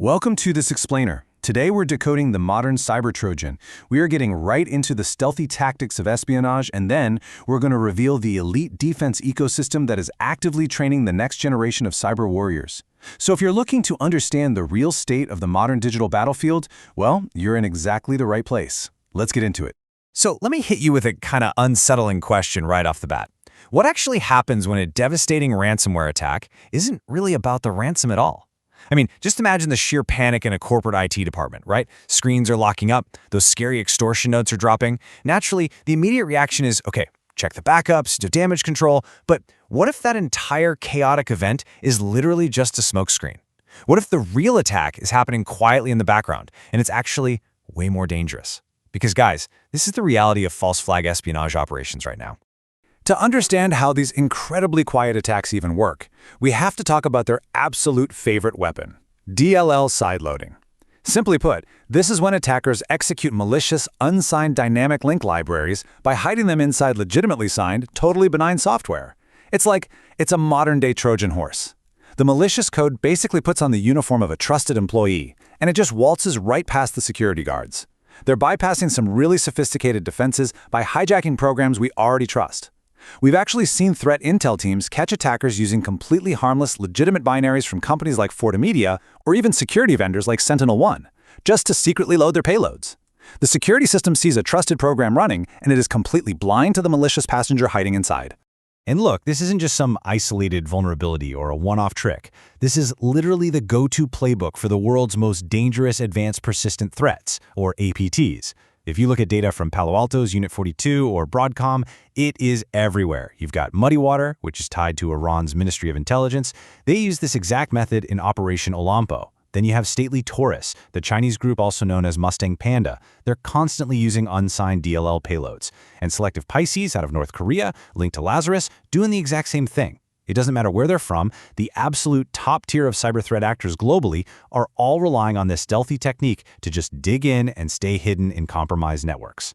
Welcome to this explainer. Today we're decoding the modern cyber Trojan. We are getting right into the stealthy tactics of espionage, and then we're going to reveal the elite defense ecosystem that is actively training the next generation of cyber warriors. So if you're looking to understand the real state of the modern digital battlefield, well, you're in exactly the right place. Let's get into it. So let me hit you with a kind of unsettling question right off the bat. What actually happens when a devastating ransomware attack isn't really about the ransom at all? I mean, just imagine the sheer panic in a corporate IT department, right? Screens are locking up, those scary extortion notes are dropping. Naturally, the immediate reaction is, okay, check the backups, do damage control, but what if that entire chaotic event is literally just a smokescreen? What if the real attack is happening quietly in the background, and it's actually way more dangerous? Because guys, this is the reality of false flag espionage operations right now. To understand how these incredibly quiet attacks even work, we have to talk about their absolute favorite weapon, DLL sideloading. Simply put, this is when attackers execute malicious, unsigned dynamic link libraries by hiding them inside legitimately signed, totally benign software. It's a modern-day Trojan horse. The malicious code basically puts on the uniform of a trusted employee, and it just waltzes right past the security guards. They're bypassing some really sophisticated defenses by hijacking programs we already trust. We've actually seen threat intel teams catch attackers using completely harmless, legitimate binaries from companies like Forta Media or even security vendors like SentinelOne, just to secretly load their payloads. The security system sees a trusted program running, and it is completely blind to the malicious passenger hiding inside. And look, this isn't just some isolated vulnerability or a one-off trick. This is literally the go-to playbook for the world's most dangerous advanced persistent threats, or APTs. If you look at data from Palo Alto's Unit 42 or Broadcom, it is everywhere. You've got MuddyWater, which is tied to Iran's Ministry of Intelligence. They use this exact method in Operation Olampo. Then you have stately Taurus, the Chinese group also known as Mustang Panda. They're constantly using unsigned DLL payloads. And Selective Pisces out of North Korea, linked to Lazarus, doing the exact same thing. It doesn't matter where they're from, the absolute top tier of cyber threat actors globally are all relying on this stealthy technique to just dig in and stay hidden in compromised networks.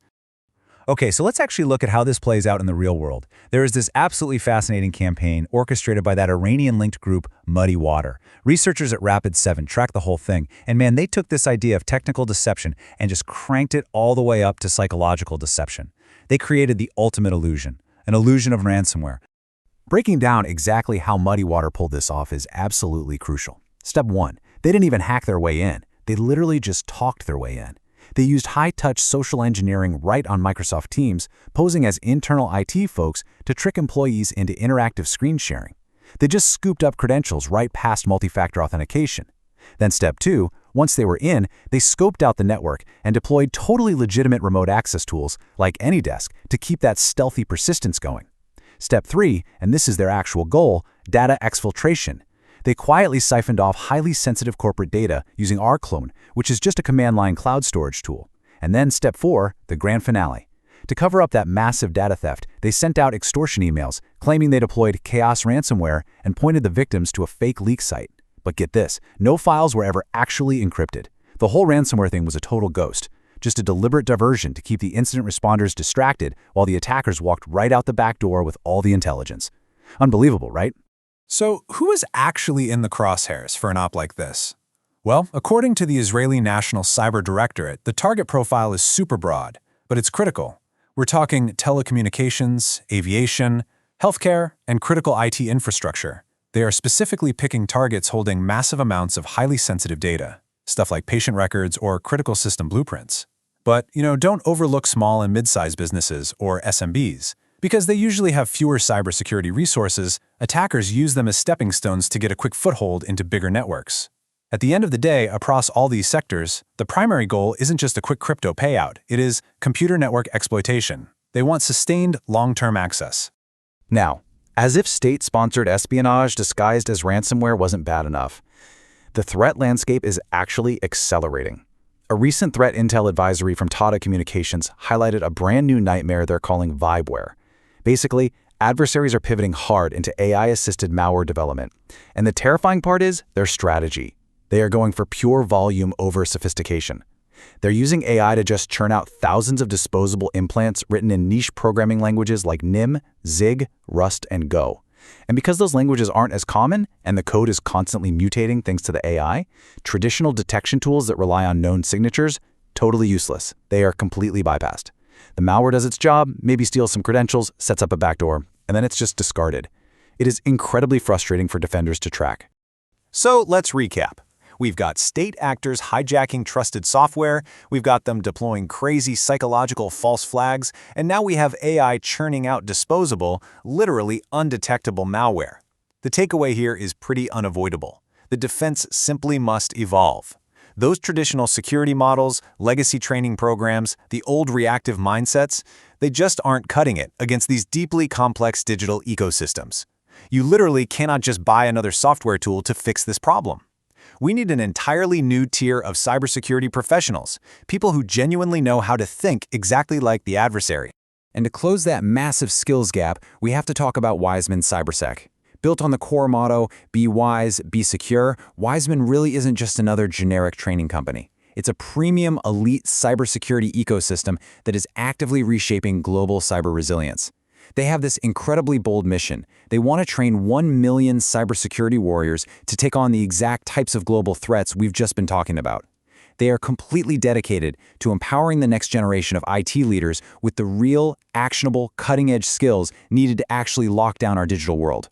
Okay, so let's actually look at how this plays out in the real world. There is this absolutely fascinating campaign orchestrated by that Iranian-linked group, MuddyWater. Researchers at Rapid7 tracked the whole thing, and man, they took this idea of technical deception and just cranked it all the way up to psychological deception. They created the ultimate illusion, an illusion of ransomware. Breaking down exactly how MuddyWater pulled this off is absolutely crucial. Step 1. They didn't even hack their way in. They literally just talked their way in. They used high-touch social engineering right on Microsoft Teams, posing as internal IT folks to trick employees into interactive screen sharing. They just scooped up credentials right past multi-factor authentication. Then step 2, once they were in, they scoped out the network and deployed totally legitimate remote access tools like AnyDesk to keep that stealthy persistence going. Step 3, and this is their actual goal, data exfiltration. They quietly siphoned off highly sensitive corporate data using rclone, which is just a command-line cloud storage tool. And then step 4, the grand finale. To cover up that massive data theft, they sent out extortion emails claiming they deployed chaos ransomware and pointed the victims to a fake leak site. But get this, no files were ever actually encrypted. The whole ransomware thing was a total ghost. Just a deliberate diversion to keep the incident responders distracted while the attackers walked right out the back door with all the intelligence. Unbelievable, right? So who is actually in the crosshairs for an op like this? Well, according to the Israeli National Cyber Directorate, the target profile is super broad, but it's critical. We're talking telecommunications, aviation, healthcare, and critical IT infrastructure. They are specifically picking targets holding massive amounts of highly sensitive data, stuff like patient records or critical system blueprints. But, don't overlook small and mid-sized businesses, or SMBs. Because they usually have fewer cybersecurity resources, attackers use them as stepping stones to get a quick foothold into bigger networks. At the end of the day, across all these sectors, the primary goal isn't just a quick crypto payout, it is computer network exploitation. They want sustained, long-term access. Now, as if state-sponsored espionage disguised as ransomware wasn't bad enough, the threat landscape is actually accelerating. A recent threat intel advisory from Tata Communications highlighted a brand new nightmare they're calling vibeware. Basically, adversaries are pivoting hard into AI-assisted malware development. And the terrifying part is their strategy. They are going for pure volume over sophistication. They're using AI to just churn out thousands of disposable implants written in niche programming languages like NIM, Zig, Rust, and Go. And because those languages aren't as common and the code is constantly mutating thanks to the AI, traditional detection tools that rely on known signatures, totally useless. They are completely bypassed. The malware does its job, maybe steals some credentials, sets up a backdoor, and then it's just discarded. It is incredibly frustrating for defenders to track. So let's recap. We've got state actors hijacking trusted software, we've got them deploying crazy psychological false flags, and now we have AI churning out disposable, literally undetectable malware. The takeaway here is pretty unavoidable. The defense simply must evolve. Those traditional security models, legacy training programs, the old reactive mindsets, they just aren't cutting it against these deeply complex digital ecosystems. You literally cannot just buy another software tool to fix this problem. We need an entirely new tier of cybersecurity professionals, people who genuinely know how to think exactly like the adversary. And to close that massive skills gap, we have to talk about Wiseman CyberSec. Built on the core motto, be wise, be secure, Wiseman really isn't just another generic training company. It's a premium elite cybersecurity ecosystem that is actively reshaping global cyber resilience. They have this incredibly bold mission. They want to train 1 million cybersecurity warriors to take on the exact types of global threats we've just been talking about. They are completely dedicated to empowering the next generation of IT leaders with the real, actionable, cutting-edge skills needed to actually lock down our digital world.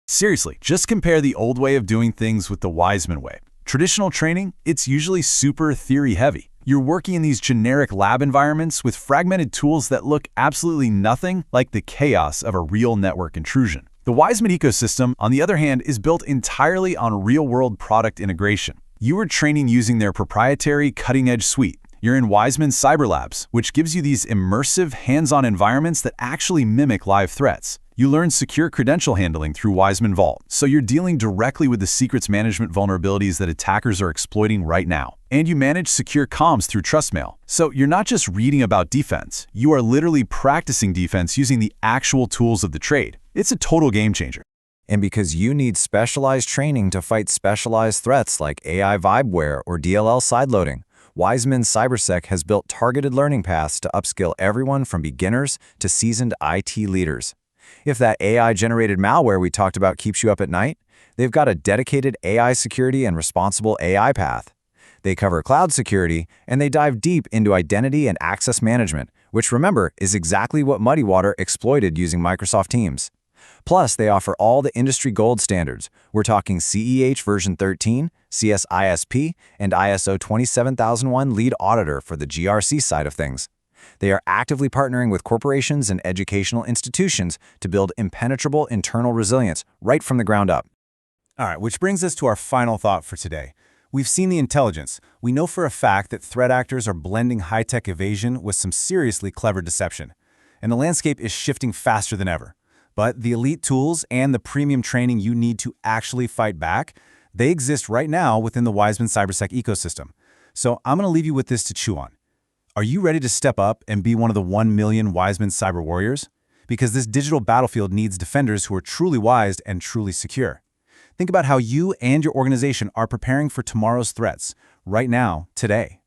Seriously, just compare the old way of doing things with the Wiseman way. Traditional training, it's usually super theory-heavy. You're working in these generic lab environments with fragmented tools that look absolutely nothing like the chaos of a real network intrusion. The Wiseman ecosystem, on the other hand, is built entirely on real-world product integration. You are training using their proprietary cutting-edge suite. You're in Wiseman Cyber Labs, which gives you these immersive, hands-on environments that actually mimic live threats. You learn secure credential handling through Wiseman Vault, so you're dealing directly with the secrets management vulnerabilities that attackers are exploiting right now. And you manage secure comms through TrustMail. So you're not just reading about defense, you are literally practicing defense using the actual tools of the trade. It's a total game changer. And because you need specialized training to fight specialized threats like AI vibeware or DLL sideloading, Wiseman CyberSec has built targeted learning paths to upskill everyone from beginners to seasoned IT leaders. If that AI-generated malware we talked about keeps you up at night, they've got a dedicated AI security and responsible AI path. They cover cloud security, and they dive deep into identity and access management, which, remember, is exactly what MuddyWater exploited using Microsoft Teams. Plus, they offer all the industry gold standards. We're talking CEH version 13, CSISP, and ISO 27001 lead auditor for the GRC side of things. They are actively partnering with corporations and educational institutions to build impenetrable internal resilience right from the ground up. All right, which brings us to our final thought for today. We've seen the intelligence. We know for a fact that threat actors are blending high-tech evasion with some seriously clever deception. And the landscape is shifting faster than ever. But the elite tools and the premium training you need to actually fight back, they exist right now within the Wiseman CyberSec ecosystem. So I'm going to leave you with this to chew on. Are you ready to step up and be one of the 1 million Wiseman cyber warriors? Because this digital battlefield needs defenders who are truly wise and truly secure. Think about how you and your organization are preparing for tomorrow's threats right now, today.